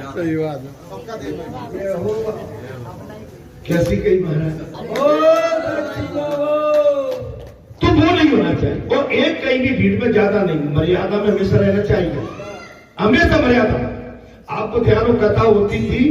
सही बात है। कैसी कही महाराज, तो वो नहीं होना चाहिए। और एक कहीं भी भीड़ में ज्यादा नहीं, मर्यादा में हमेशा रहना चाहिए, हमेशा मर्यादा। आपको ध्यान हो, कथा होती थी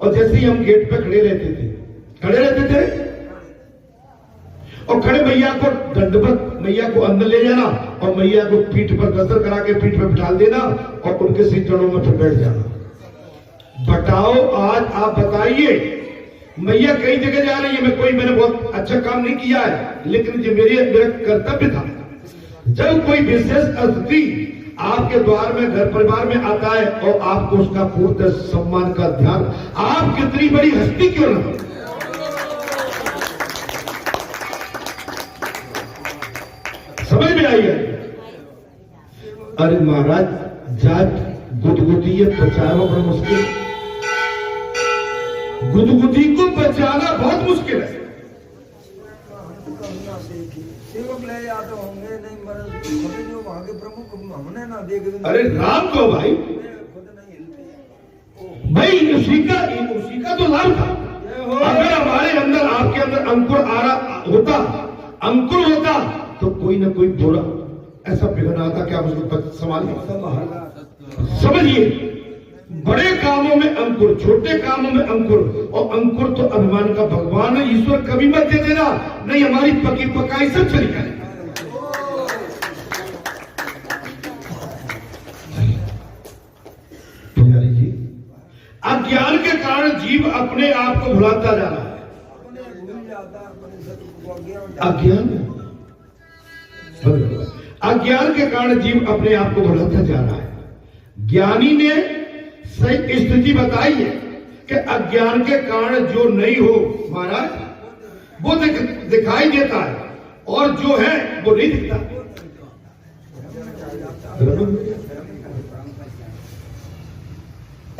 और जैसे ही हम गेट पे खड़े रहते थे और खड़े मैया को दंडवत, मैया को अंदर ले जाना और मैया को पीठ पर गसर करा के पीठ पर बिठा देना और उनके सिर जड़ों में फिर बैठ जाना। बताओ आज आप बताइए, मैया कई जगह जा रही है, मैंने बहुत अच्छा काम नहीं किया है, लेकिन जो मेरा कर्तव्य था, जब कोई विशेष अतिथि आपके द्वार में, घर परिवार में आता है और आपको उसका पूर्ण सम्मान का ध्यान, आप कितनी बड़ी हस्ती क्यों ना, समझ में आई है? अरे महाराज, जात गुदगुदी बचाना बड़ा मुश्किल, गुदगुदी को बचाना बहुत मुश्किल है। सेवक ले जाते होंगे, नहीं मरे जो वहां के प्रमुख हमने ना देखे। अरे राम को भाई, भाई उसी का तो लाभ था। अगर हमारे अंदर, आपके अंदर अंकुर आ रहा होता, अंकुर होता, तो कोई ना कोई बुरा ऐसा विघ्न आता कि आप उसको संभालिए। समझिए, बड़े कामों में अंकुर, छोटे कामों में अंकुर, और अंकुर तो अभिमान का भगवान है। ईश्वर कभी मत दे देना, नहीं हमारी पकी पकाई सब चली जाए। पुजारी जी, अज्ञान के कारण जीव अपने आप को भुलाता जा रहा है। अज्ञान के कारण जीव अपने आप को भुलाता जा रहा है। ज्ञानी ने सही स्थिति बताई है कि अज्ञान के कारण जो नहीं हो महाराज, वो दिखाई देता है, और जो है वो नहीं दिखता।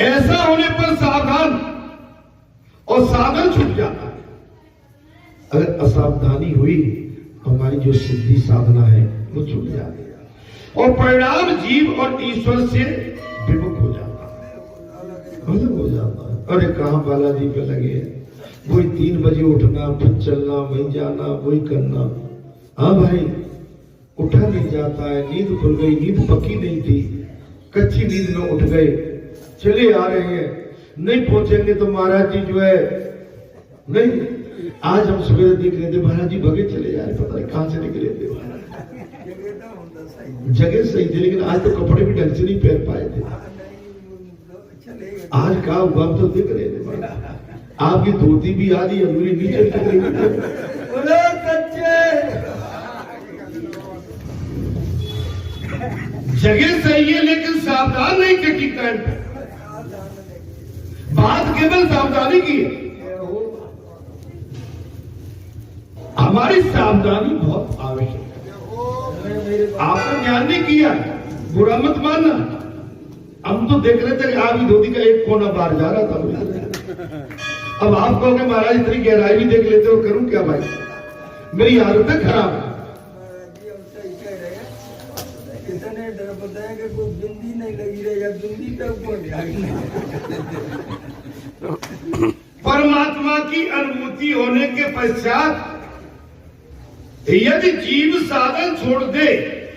ऐसा होने पर सावधान, और साधन छूट जाता है। अगर असावधानी हुई, हमारी जो सिद्धि साधना है वो छूट जाती है, और परिणाम जीव और ईश्वर से विमुख हो जाता है। अरे कहां बालाजी पे लगे, वही 3 बजे उठना, फिर चलना, वहीं जाना, वही करना। हाँ भाई, उठा नहीं जाता है, नींद खुल गई, नींद पक्की नहीं थी, कच्ची नींद में उठ गए, चले आ रहे हैं, नहीं पहुंचेंगे तो महाराज जी जो है, नहीं, आज हम सवेरे देख रहे थे महाराज जी भगे चले जा रहे, पता नहीं कहां से निकले थे। जगह सही थी, लेकिन आज तो कपड़े भी ढंग से नहीं पहन पाए थे। आज का हुआ तो देख रहे थे, आपकी धोती भी आधी अधूरी नीचे तक रही जगह सही है, लेकिन सावधान नहीं थे ठीक टाइम पे। बात केवल सावधानी की है। हमारी सावधानी बहुत आवश्यक है। आपने ध्यान नहीं किया, बुरा मत मानना। हम तो देख रहे थे कि आपकी धोती का एक कोना बाहर जा रहा था। अब आप कहोगे महाराज इतनी गहराई भी देख लेते हो, करूं क्या भाई, मेरी आदतें खराब है। बिंदी नहीं लगी रही, या बिंदी परमात्मा की अनुभूति होने के पश्चात यदि जीव साधन छोड़ दे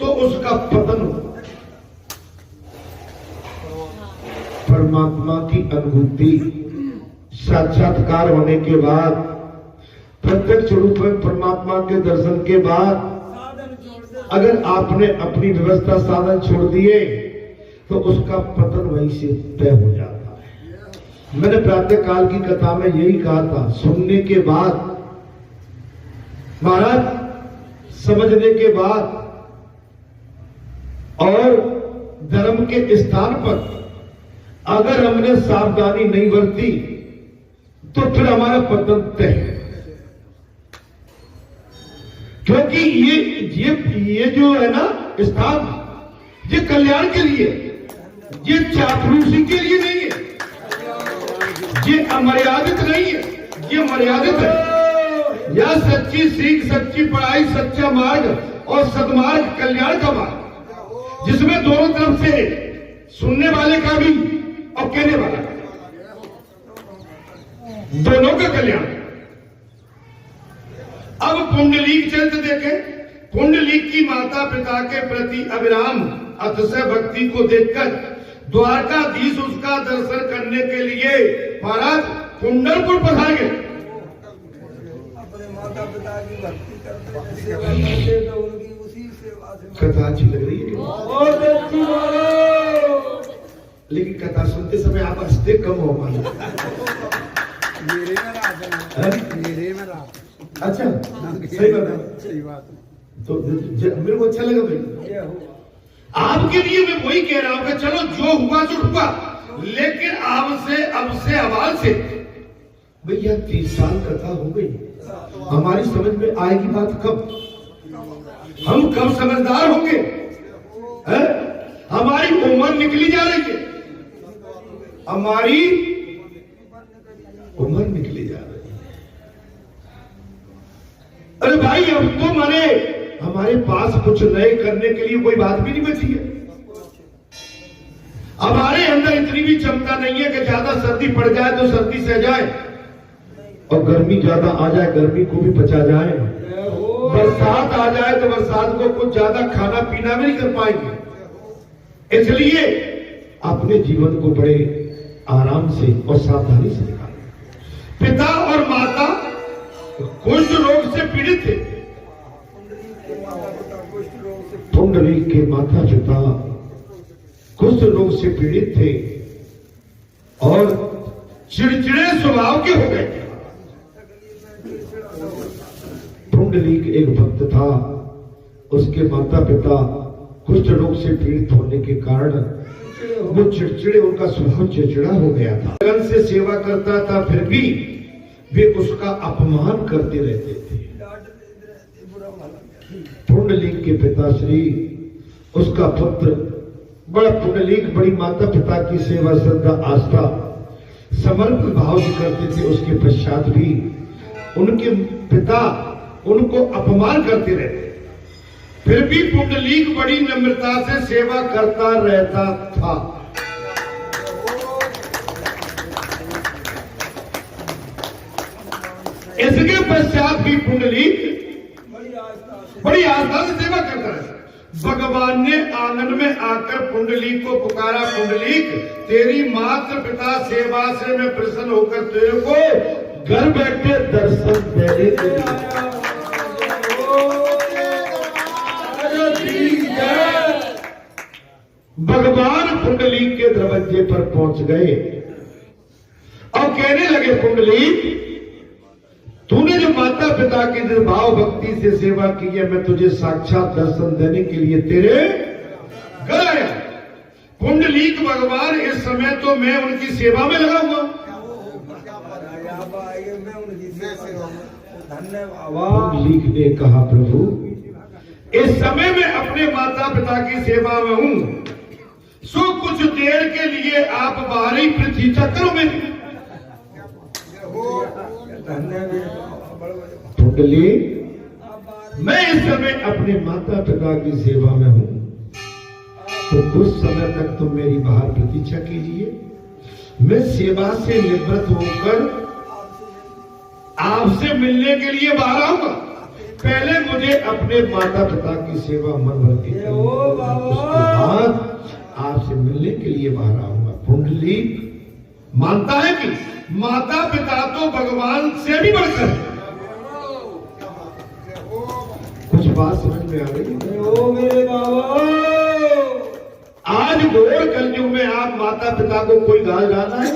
तो उसका पतन होगा। परमात्मा की अनुभूति, साक्षात्कार होने के बाद, प्रत्यक्ष रूप में परमात्मा के दर्शन के बाद, अगर आपने अपनी व्यवस्था साधन छोड़ दिए तो उसका पतन वहीं से तय हो जाता है। मैंने प्रातः काल की कथा में यही कहा था, सुनने के बाद महाराज, समझने के बाद, और धर्म के स्थान पर अगर हमने सावधानी नहीं बरती तो फिर हमारा पतन तय है। क्योंकि ये जो है ना स्थान, ये कल्याण के लिए, ये चापलूसी के लिए नहीं है, ये अमर्यादित नहीं है, ये मर्यादित है। यह सच्ची सीख, सच्ची पढ़ाई, सच्चा मार्ग और सदमार्ग, कल्याण का मार्ग, जिसमें दोनों तरफ से सुनने वाले का भी और कहने वाला, दोनों का कल्याण। अब पुंडलीक चरित्र देखें। पुंडलीक की माता पिता के प्रति अविराम अतिशय भक्ति को देखकर द्वारकाधीश उसका दर्शन करने के लिए महाराज कुंडलपुर पधार गए। अपने माता पिता की भक्ति करते सेवा करते तो उनकी उसी सेवा से कथा अच्छी लग रही है, बहुत अच्छी बात। लेकिन कथा सुनते समय आप हंसते कम हो पाए। अच्छा, सही बात है, सही बात। तो मेरे को अच्छा लगा भाई। आपके लिए मैं वही कह रहा हूं कि चलो जो हुआ सो हुआ, लेकिन अब से आवाज से भैया 30 साल कथा हो गई, हमारी समझ में आएगी बात कब? हम कब समझदार होंगे? हमारी उम्र निकली जा रही है, हमारी उम्र निकली जा रही है। अरे भाई अब तो माने हमारे पास कुछ नए करने के लिए कोई बात भी नहीं बची है। हमारे अंदर इतनी भी क्षमता नहीं है कि ज्यादा सर्दी पड़ जाए तो सर्दी सह जाए, और गर्मी ज्यादा आ जाए गर्मी को भी बचा जाए, बरसात आ जाए तो बरसात को कुछ ज्यादा खाना पीना भी नहीं कर पाएंगे। इसलिए अपने जीवन को बड़े आराम से और सावधानी से निकालें। पिता और माता कुष्ठ रोग से पीड़ित थे। पुंडलीक के माता पिता कुष्ठ रोग से पीड़ित थे और चिड़चिड़े स्वभाव के हो गए थे। पुंडलीक एक भक्त था, उसके माता पिता कुष्ठ रोग से पीड़ित होने के कारण वो चिड़चिड़े, उनका स्वभाव चिड़चिड़ा हो गया था। लगन से सेवा करता था, फिर भी वे उसका अपमान करते रहते थे। पुंडलीक के पिताश्री, उसका पुत्र बड़ा पुंडलीक बड़ी माता पिता की सेवा श्रद्धा आस्था समर्पित भाव से करते थे। उसके पश्चात भी उनके पिता उनको अपमान करते रहते, फिर भी पुंडलीक बड़ी नम्रता से सेवा करता रहता था। इसके पश्चात भी पुंडलीक बड़ी आस्था से सेवा करता रहा। भगवान ने आंगन में आकर पुंडलीक को पुकारा, पुंडलीक तेरी मात्र पिता सेवा से मैं प्रसन्न होकर तेरे को घर बैठे दर्शन देने के लिए। भगवान पुंडलीक के दरवाजे पर पहुंच गए और कहने लगे, पुंडलीक तूने जो माता पिता की निर्भाव भक्ति से सेवा की है, मैं तुझे साक्षात दर्शन देने के लिए तेरे घर आया। पुंडलीक भगवान इस समय तो मैं उनकी सेवा में लगा हुआ। पुंडलीक ने कहा, प्रभु इस समय मैं अपने माता पिता की सेवा में हूं, सो कुछ देर के लिए आप बाहरी पृथ्वी चक्रों में। पुंडलीक मैं इस समय अपने माता पिता की सेवा में हूं, तो कुछ समय तक तुम मेरी बाहर प्रतीक्षा कीजिए। मैं सेवा से निवृत्त होकर आपसे मिलने के लिए बाहर आऊंगा। पहले मुझे अपने माता पिता की सेवा मन भर के, उसके बाद आपसे मिलने के लिए बाहर आऊंगा। पुंडलीक मानता है कि माता पिता तो भगवान से भी बढ़कर है। कुछ बात समझ में आ रही है? ओ मेरे बाबा, आज घोर कलयुग में आप माता पिता को कोई गाल डालना है?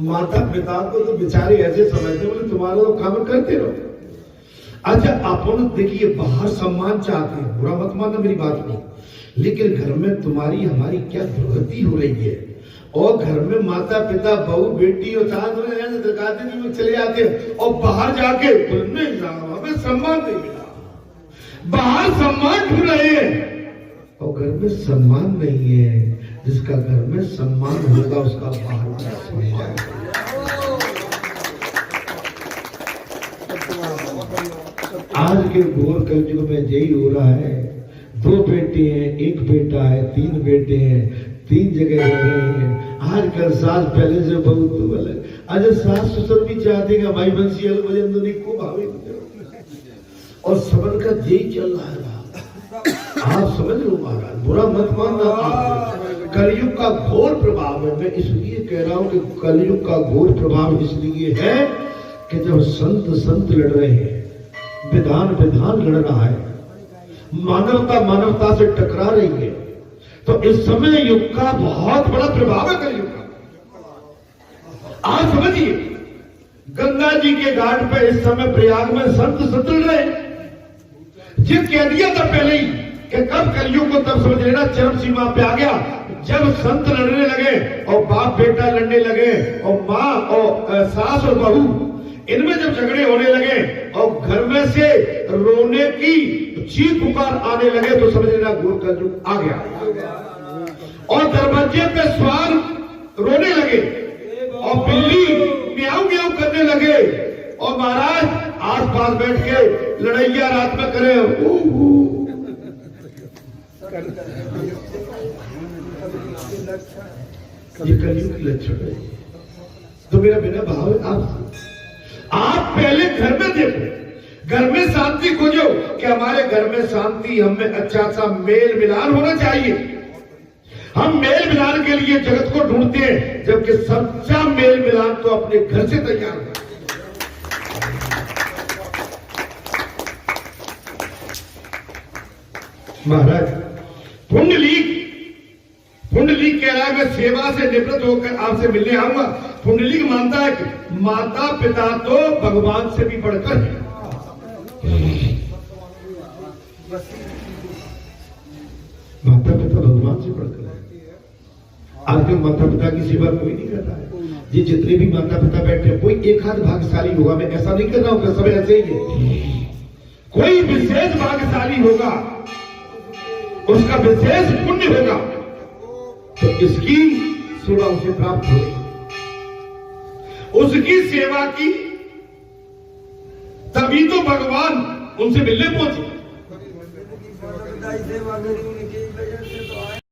माता पिता को तो बेचारे ऐसे समझते बोले तुम्हारा तो काम करते रहो। अच्छा अपन देखिए बाहर सम्मान चाहते हैं, बुरा मत मानना मेरी बात को, लेकिन घर में तुम्हारी हमारी क्या दुर्गति हो रही है। और घर में माता पिता बहू बेटी और साथ में चले जाते हैं और बाहर जाके हमें सम्मान नहीं मिला, बाहर सम्मान ढूंढ रहे हैं और घर में सम्मान नहीं है। जिसका घर में सम्मान होगा उसका बाहर में सम्मान। आज के घोर कलयुग में यही हो रहा है। 2 बेटे हैं, 1 बेटा है, 3 बेटे हैं, 3 जगह रह रहे हैं। आजकल सास पहले से बहुत तो अलग। अजय सास ससुर भी चाहते हैं भाई बंसी अलग मुझे अंदर को भावे और सबन का यही चल रहा है। आप समझ लो महाराज, बुरा मत मानना। आप कलयुग का घोर प्रभाव है। मैं इसलिए कह रहा हूं कि कलयुग का घोर प्रभाव इसलिए है कि जब संत लड़ रहे हैं, विधान लड़ रहा है, मानवता से टकरा रही है, तो इस समय युग का बहुत बड़ा प्रभाव है कलयुग का। आप समझिए, गंगा जी के घाट पे इस समय प्रयाग में संत लड़ रहे हैं। जिद कह दिया था पहले ही कि कब कलयुग को तब समझ लेना चरम सीमा पे आ गया जब संत लड़ने लगे और बाप बेटा लड़ने लगे और माँ और सास और बहू इनमें जब झगड़े होने लगे और घर में से रोने की चीख पुकार आने लगे तो समझ लेना घोर कलयुग आ गया। और दरवाजे पे स्वार रोने लगे और बिल्ली म्याऊ म्याऊ करने लगे और महाराज आसपास बैठ के लड़ैया रात में करे ये कलयुग की लक्षण है। तो मेरा बिना भाव आप पहले घर में देखो, घर में शांति खोजो कि हमारे घर में शांति, हमें अच्छा सा मेल मिलान होना चाहिए। हम मेल मिलान के लिए जगत को ढूंढते हैं, जबकि सच्चा मेल मिलान तो अपने घर से तैयार होगा। महाराज पुंडलीक कह रहा है मैं सेवा से निवृत्त होकर आपसे मिलने आऊंगा। पुंडलीक मानता है कि माता पिता तो भगवान से भी बढ़कर है। माता पिता भगवान से बढ़कर है। आजकल माता पिता की सेवा कोई नहीं करता है। ये जितने भी माता पिता बैठे कोई एक हाथ भाग्यशाली होगा, मैं ऐसा नहीं कर रहा हूं कि सब ऐसे ही है। कोई विशेष भाग्यशाली होगा, उसका विशेष पुण्य होगा, तो इसकी सेवा उसे प्राप्त होगी। उसकी सेवा की तभी तो भगवान उनसे मिलने पहुंचे। सेवा करी उनकी वजह से तो आए